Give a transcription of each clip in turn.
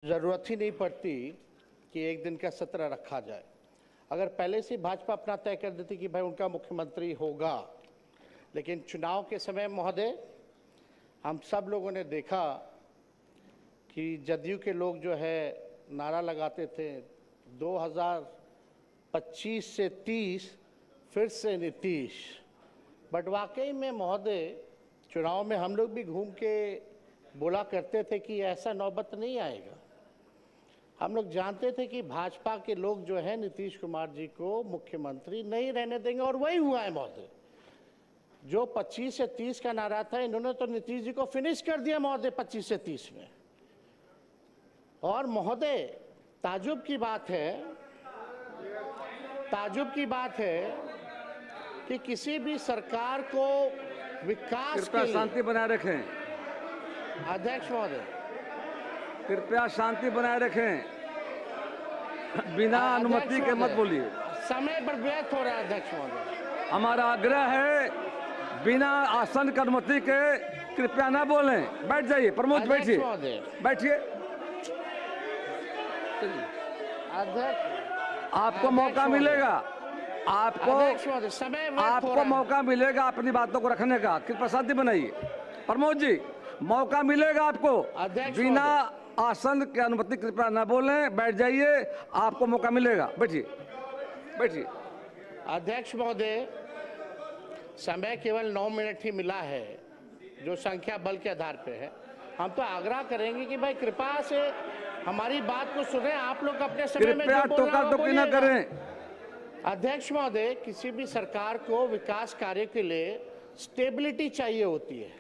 ज़रूरत ही नहीं पड़ती कि एक दिन का सत्र रखा जाए। अगर पहले से भाजपा अपना तय कर देती कि भाई उनका मुख्यमंत्री होगा, लेकिन चुनाव के समय महोदय हम सब लोगों ने देखा कि जदयू के लोग जो है नारा लगाते थे 2025 से 30 फिर से नीतीश। बट वाकई में महोदय चुनाव में हम लोग भी घूम के बोला करते थे कि ऐसा नौबत नहीं आएगा। हम लोग जानते थे कि भाजपा के लोग जो है नीतीश कुमार जी को मुख्यमंत्री नहीं रहने देंगे, और वही हुआ है महोदय। जो 25 से 30 का नारा था, इन्होंने तो नीतीश जी को फिनिश कर दिया महोदय 25 से 30 में। और महोदय ताजुब की बात है कि किसी भी सरकार को विकास के लिए शांति बनाए रखें। अध्यक्ष महोदय कृपया शांति बनाए रखें, बिना अनुमति के मत बोलिए। समय पर व्यर्थ हो रहा है अध्यक्ष महोदय। हमारा आग्रह है बिना आसन की अनुमति के कृपया ना बोलें। बैठ जाइए प्रमोद, बैठिए बैठिए। अध्यक्ष आपको मौका मिलेगा, आपको मौका मिलेगा अपनी बातों को रखने का। कृपया शांति बनाइए। प्रमोद जी, मौका मिलेगा आपको। बिना आसन की अनुमति कृपया न बोलें, बैठ जाइए, आपको मौका मिलेगा। बैठिए बैठिए। अध्यक्ष महोदय, समय केवल 9 मिनट ही मिला है, जो संख्या बल के आधार पे है। हम तो आग्रह करेंगे कि भाई कृपा से हमारी बात को सुने। आप लोग अपने समय में टोका-टोकी न करें। अध्यक्ष महोदय, किसी भी सरकार को विकास कार्य के लिए स्टेबिलिटी चाहिए होती है,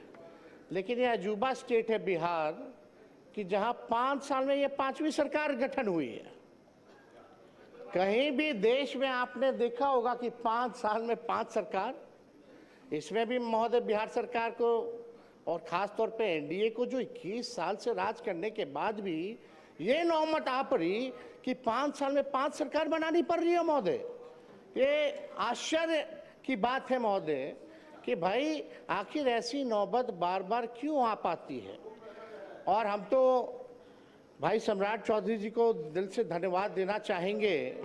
लेकिन ये अजूबा स्टेट है बिहार कि जहां 5 साल में ये 5वीं सरकार गठन हुई है। कहीं भी देश में आपने देखा होगा कि 5 साल में 5 सरकार। इसमें भी महोदय बिहार सरकार को और खास तौर पे एनडीए को, जो 21 साल से राज करने के बाद भी ये नौबत आ पड़ी कि 5 साल में 5 सरकार बनानी पड़ रही है महोदय। ये आश्चर्य की बात है महोदय कि भाई आखिर ऐसी नौबत बार बार क्यों आ पाती है। और हम तो भाई सम्राट चौधरी जी को दिल से धन्यवाद देना चाहेंगे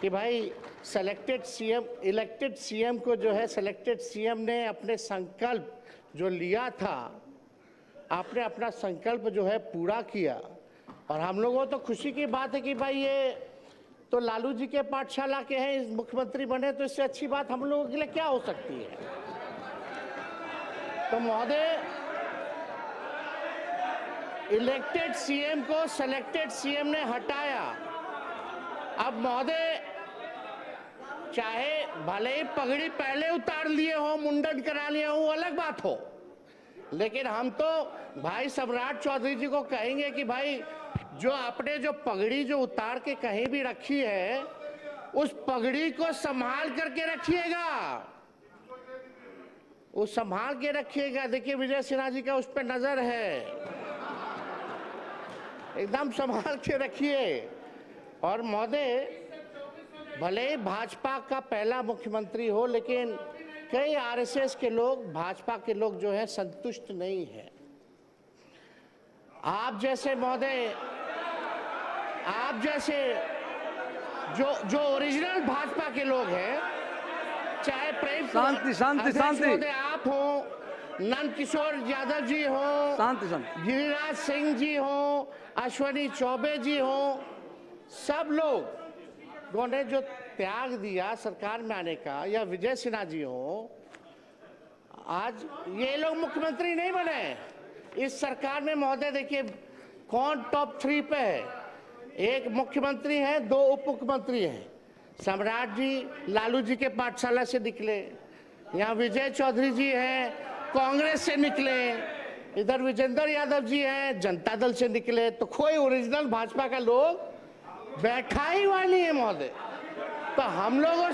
कि भाई इलेक्टेड सीएम को जो है सिलेक्टेड सीएम ने अपने संकल्प जो लिया था, आपने अपना संकल्प जो है पूरा किया। और हम लोगों तो खुशी की बात है कि भाई ये तो लालू जी के पाठशाला के हैं, इस मुख्यमंत्री बने, तो इससे अच्छी बात हम लोगों के लिए क्या हो सकती है। तो महोदय, इलेक्टेड सीएम को सिलेक्टेड सीएम ने हटाया। अब महोदय, चाहे भले ही पगड़ी पहले उतार लिए हो, मुंडन करा लिए हो, अलग बात हो, लेकिन हम तो भाई सम्राट चौधरी जी को कहेंगे कि भाई जो आपने जो पगड़ी जो उतार के कहीं भी रखी है, उस पगड़ी को संभाल करके रखिएगा, उस संभाल के रखिएगा। देखिए विजय सिन्हा जी का उस पर नजर है, एकदम संभाल के रखिए। और महोदय, भले ही भाजपा का पहला मुख्यमंत्री हो, लेकिन कई आरएसएस के लोग, भाजपा के लोग जो है संतुष्ट नहीं है। आप जैसे महोदय, आप जैसे जो ओरिजिनल भाजपा के लोग हैं, चाहे प्रेम शांति आप हो, नंद किशोर यादव जी हो, गिरिराज सिंह जी हो, अश्वनी चौबे जी हो, सब लोग ने जो त्याग दिया सरकार में आने का, या विजय सिन्हा जी हो, आज ये लोग मुख्यमंत्री नहीं बने इस सरकार में। महोदय देखिए कौन टॉप 3 पे है। एक मुख्यमंत्री है, 2 उप मुख्यमंत्री हैं। सम्राट जी लालू जी के पाठशाला से निकले, यहाँ विजय चौधरी जी हैं कांग्रेस से निकले, इधर विजेंद्र यादव जी हैं जनता दल से निकले। तो कोई ओरिजिनल भाजपा का लोग बैठा ही हुआ नहीं है महोदय। तो हम लोग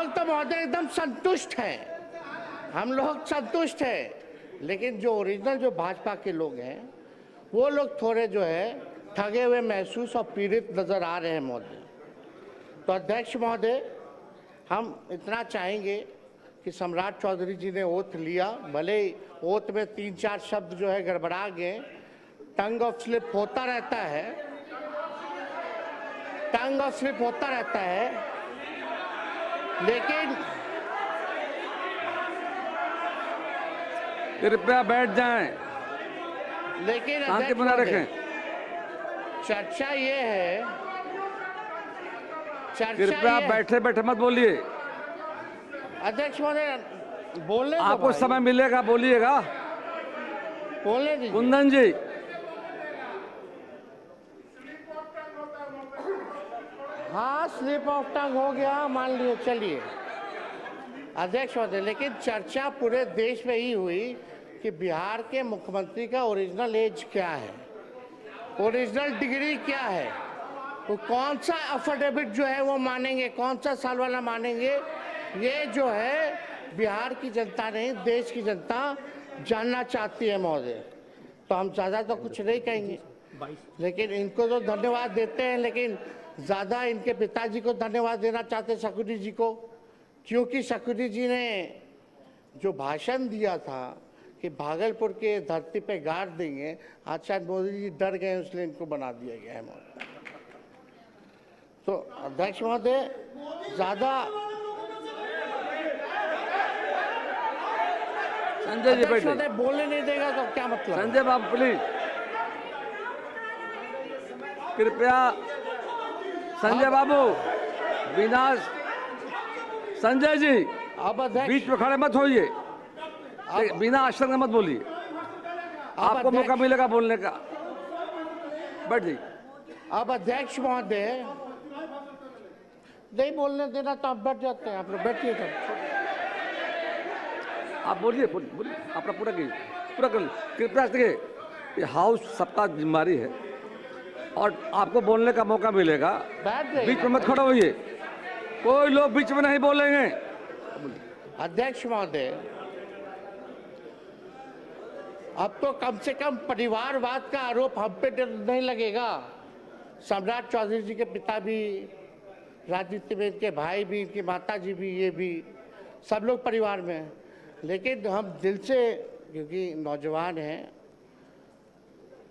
तो महोदय एकदम संतुष्ट हैं, हम लोग संतुष्ट हैं। लेकिन जो ओरिजिनल जो भाजपा के लोग हैं, वो लोग थोड़े जो है ठगे हुए महसूस और पीड़ित नजर आ रहे हैं महोदय। तो अध्यक्ष महोदय, हम इतना चाहेंगे कि सम्राट चौधरी जी ने ओथ लिया, भले ही ओथ में 3-4 शब्द जो है गड़बड़ा गए, टंग ऑफ स्लिप होता रहता है, टंग ऑफ स्लिप होता रहता है, लेकिन कृपया बैठ जाएं, लेकिन शांति अध्यक्ष बनाए महोदय, रखें। चर्चा ये है, चर्चा कृपया ये है, बैठे बैठे मत बोलिए, अध्यक्ष महोदय बोलने दो आपको भाई, समय मिलेगा बोलिएगा। बोलने दीजिए। कुंदन जी, हाँ स्लिप ऑफ टंग हो गया, मान लियो, चलिए अध्यक्ष महोदय, लेकिन चर्चा पूरे देश में ही हुई कि बिहार के मुख्यमंत्री का ओरिजिनल एज क्या है, ओरिजिनल डिग्री क्या है, वो कौन सा अफिडेविट जो है वो मानेंगे, कौन सा साल वाला मानेंगे, ये जो है बिहार की जनता नहीं, देश की जनता जानना चाहती है महोदय। तो हम ज़्यादा तो कुछ नहीं कहेंगे, लेकिन इनको तो धन्यवाद देते हैं, लेकिन ज़्यादा इनके पिताजी को धन्यवाद देना चाहते हैं, शकुनी जी को, क्योंकि शकुनी जी ने जो भाषण दिया था कि भागलपुर के धरती पे गाड़ देंगे, आज शायद मोदी जी डर गए, इसलिए इनको बना दिया गया है महोदय। तो अध्यक्ष महोदय ज़्यादा संजय जी अध्यक्ष बैठे, महोदय बोलने नहीं देगा तो क्या मतलब? संजय बाबू प्लीज, कृपया संजय बाबू, बिना संजय जी अब अध्यक्ष, बीच में खड़े मत होइए, बिना आश्रम में मत बोलिए, आपको अध्यक्ष- मौका मिलेगा बोलने का, बैठ जाइए। अब अध्यक्ष महोदय नहीं बोलने देना तो आप बैठ जाते हैं, आप लोग बैठिए तब। आप बोलिए बोलिए बोलिए, अपना पूरा कीजिए, पूरा कर लीजिए। कृपया देखिए, ये हाउस सबका जिम्मेदारी है और आपको बोलने का मौका मिलेगा, बैठ जाइए। बीच में मत खड़े होइए, कोई लोग बीच में नहीं बोलेंगे। अध्यक्ष महोदय, अब तो कम से कम परिवारवाद का आरोप हम पे नहीं लगेगा। सम्राट चौधरी जी के पिता भी राजनीति में, इनके भाई भी, इनकी माता जी भी, ये भी सब लोग परिवार में हैं, लेकिन हम दिल से, क्योंकि नौजवान हैं,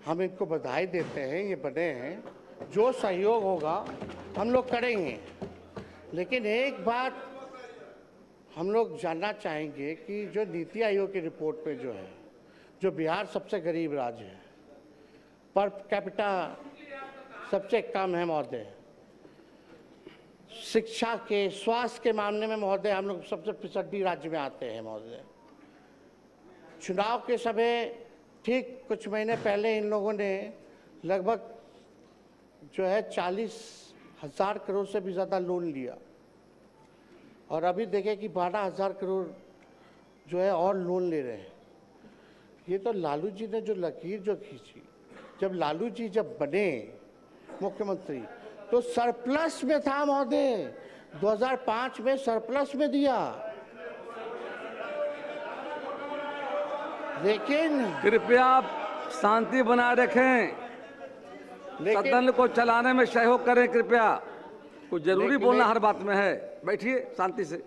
हम इनको बधाई देते हैं, ये बने हैं, जो सहयोग होगा हम लोग करेंगे। लेकिन एक बात हम लोग जानना चाहेंगे कि जो नीति आयोग की रिपोर्ट में जो है, जो बिहार सबसे गरीब राज्य है, पर कैपिटा सबसे कम है महोदय, शिक्षा के, स्वास्थ्य के मामले में महोदय हम लोग सबसे पिछड़ी राज्य में आते हैं महोदय। चुनाव के समय ठीक कुछ महीने पहले इन लोगों ने लगभग जो है 40,000 करोड़ से भी ज़्यादा लोन लिया, और अभी देखें कि 12,000 करोड़ जो है और लोन ले रहे हैं। ये तो लालू जी ने जो लकीर जो खींची, जब लालू जी जब बने मुख्यमंत्री तो सरप्लस में था महोदय, 2005 में सरप्लस में दिया, लेकिन कृपया आप शांति बनाए रखें, सदन को चलाने में सहयोग करें कृपया, कुछ जरूरी बोलना हर बात में है, बैठिए शांति से,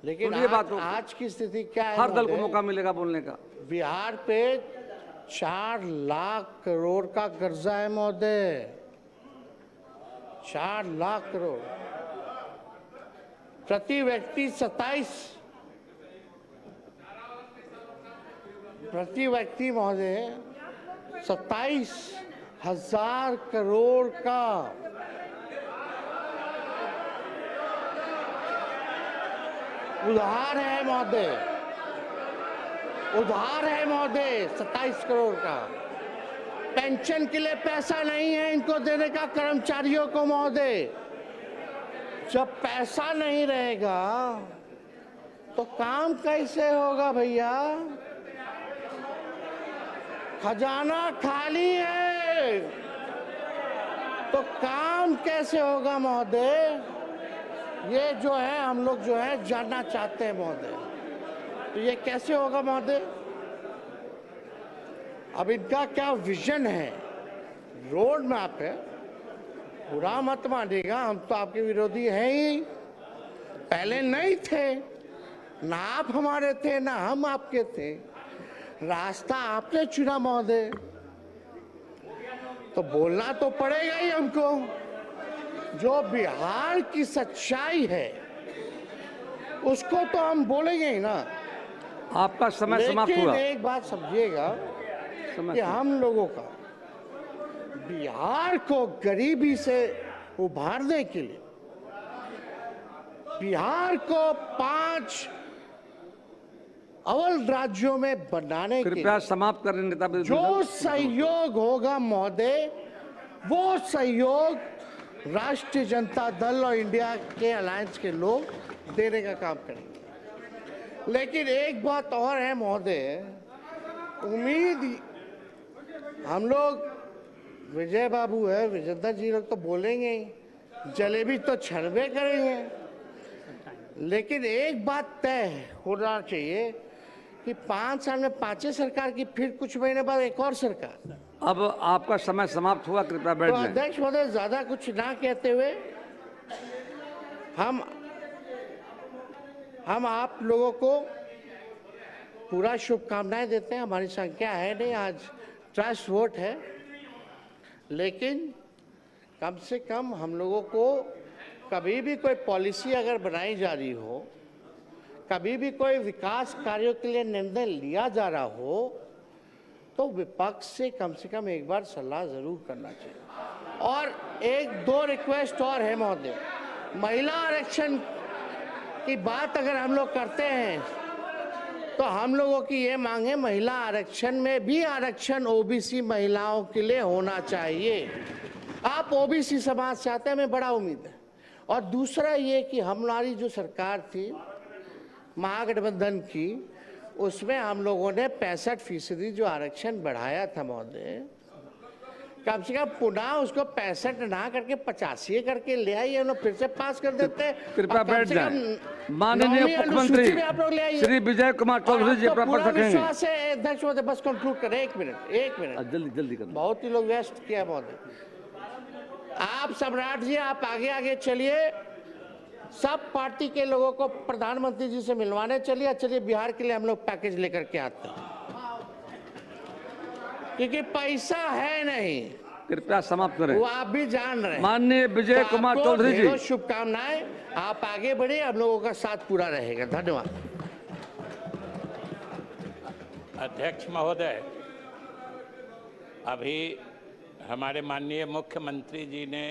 लेकिन सुनिए बात को। आज की स्थिति क्या है हर दल को महोदय? मौका मिलेगा बोलने का। बिहार पे 4 लाख करोड़ का कर्जा है महोदय, 4 लाख करोड़, प्रति व्यक्ति 27,000 करोड़ का उधार है महोदय, उधार है महोदय 27 करोड़ का। पेंशन के लिए पैसा नहीं है इनको देने का कर्मचारियों को महोदय। जब पैसा नहीं रहेगा तो काम कैसे होगा भैया? खजाना खाली है तो काम कैसे होगा महोदय? ये जो है हम लोग जो है जानना चाहते हैं महोदय, तो ये कैसे होगा महोदय? अब इनका क्या विजन है, रोड मैप है? बुरा मत मानिएगा, हम तो आपके विरोधी हैं ही, पहले नहीं थे, ना आप हमारे थे ना हम आपके थे, रास्ता आपने चुना महोदय, तो बोलना तो पड़ेगा ही हमको। जो बिहार की सच्चाई है उसको तो हम बोलेंगे ही ना। आपका समय समाप्त लेकिन हुआ। एक बात समझिएगा समय कि हम लोगों का बिहार को गरीबी से उभारने के लिए, बिहार को 5 अव्वल राज्यों में बनाने के कृपया लिए समाप्त करें नेता जो सहयोग होगा महोदय, वो सहयोग राष्ट्रीय जनता दल और इंडिया के अलायंस के लोग देने का काम करेंगे। लेकिन एक बात और है महोदय, उम्मीद हम लोग, विजय बाबू है, विजेंद्र जी लोग तो बोलेंगे ही, जलेबी तो छड़बे करेंगे, लेकिन एक बात तय होना चाहिए कि 5 साल में 5 सरकार की, फिर कुछ महीने बाद एक और सरकार। अब आपका समय समाप्त हुआ, कृपया बैठ तो जाएं। अध्यक्ष महोदय, ज्यादा कुछ ना कहते हुए हम आप लोगों को पूरा शुभकामनाएं देते हैं। हमारी संख्या है नहीं, आज ट्रस्ट वोट है, लेकिन कम से कम हम लोगों को कभी भी कोई पॉलिसी अगर बनाई जा रही हो, कभी भी कोई विकास कार्यों के लिए निर्णय लिया जा रहा हो, तो विपक्ष से कम एक बार सलाह जरूर करना चाहिए। और 1-2 रिक्वेस्ट और है महोदय, महिला आरक्षण की बात अगर हम लोग करते हैं तो हम लोगों की ये मांग है, महिला आरक्षण में भी आरक्षण ओबीसी महिलाओं के लिए होना चाहिए। आप ओबीसी समाज से आते हैं, हमें बड़ा उम्मीद है। और दूसरा ये कि हमारी जो सरकार थी महागठबंधन की, उसमें हम लोगों ने 65% जो आरक्षण बढ़ाया था महोदय, कम से कम पुनः उसको 65 ना करके 85 करके ले आइए, हम लोग फिर से पास कर देते हैं। कृपया बैठ जाएं। माननीय मुख्यमंत्री श्री विजय कुमार चौधरी जी अपना पद रखेंगे। विश्वास है अध्यक्ष महोदय, बस कंक्लूड करें, 1 मिनट जल्दी करें। बहुत ही लोग व्यस्त किया महोदय। आप सम्राट जी, आप आगे चलिए, सब पार्टी के लोगों को प्रधानमंत्री जी से मिलवाने चलिए बिहार के लिए हम लोग पैकेज लेकर के आते हैं, क्योंकि पैसा है नहीं। कृपया समाप्त करें। वो आप भी जान रहे हैं। माननीय विजय कुमार चौधरी जी, शुभकामनाएं, आप आगे बढ़े, हम लोगों का साथ पूरा रहेगा। धन्यवाद। अध्यक्ष महोदय, अभी हमारे माननीय मुख्यमंत्री जी ने